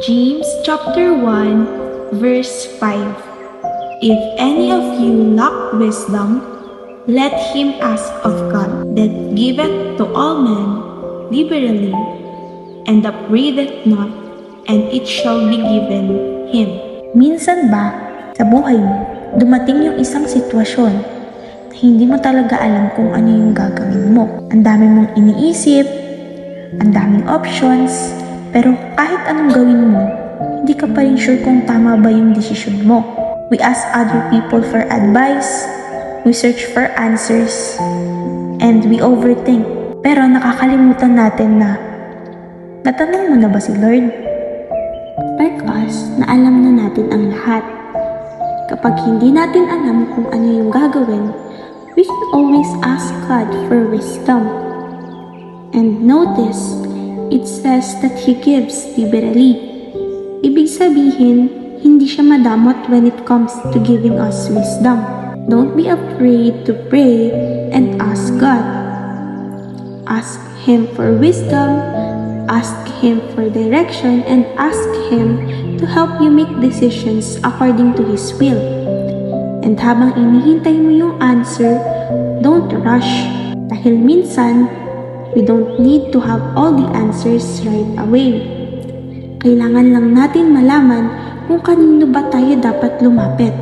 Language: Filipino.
James chapter 1 verse 5. If any of you lack wisdom, let him ask of God, that giveth to all men liberally, and upbraideth not, and it shall be given him. Minsan ba, sa buhay mo, dumating yung isang sitwasyon na hindi mo talaga alam kung ano yung gagawin mo. Ang dami mong iniisip, ang daming options, pero kahit anong gawin mo, hindi ka pa rin sure kung tama ba yung desisyon mo. We ask other people for advice, we search for answers, and we overthink. Pero nakakalimutan natin na, natanong mo na ba si Lord? Like us, na alam na natin ang lahat. Kapag hindi natin alam kung ano yung gagawin, we can always ask God for wisdom. And notice, it says that He gives liberally. Ibig sabihin, hindi siya madamot when it comes to giving us wisdom. Don't be afraid to pray and ask God. Ask Him for wisdom, ask Him for direction, and ask Him to help you make decisions according to His will. And habang inihintay mo yung answer, don't rush. Dahil minsan, we don't need to have all the answers right away. Kailangan lang natin malaman kung kanino ba tayo dapat lumapit.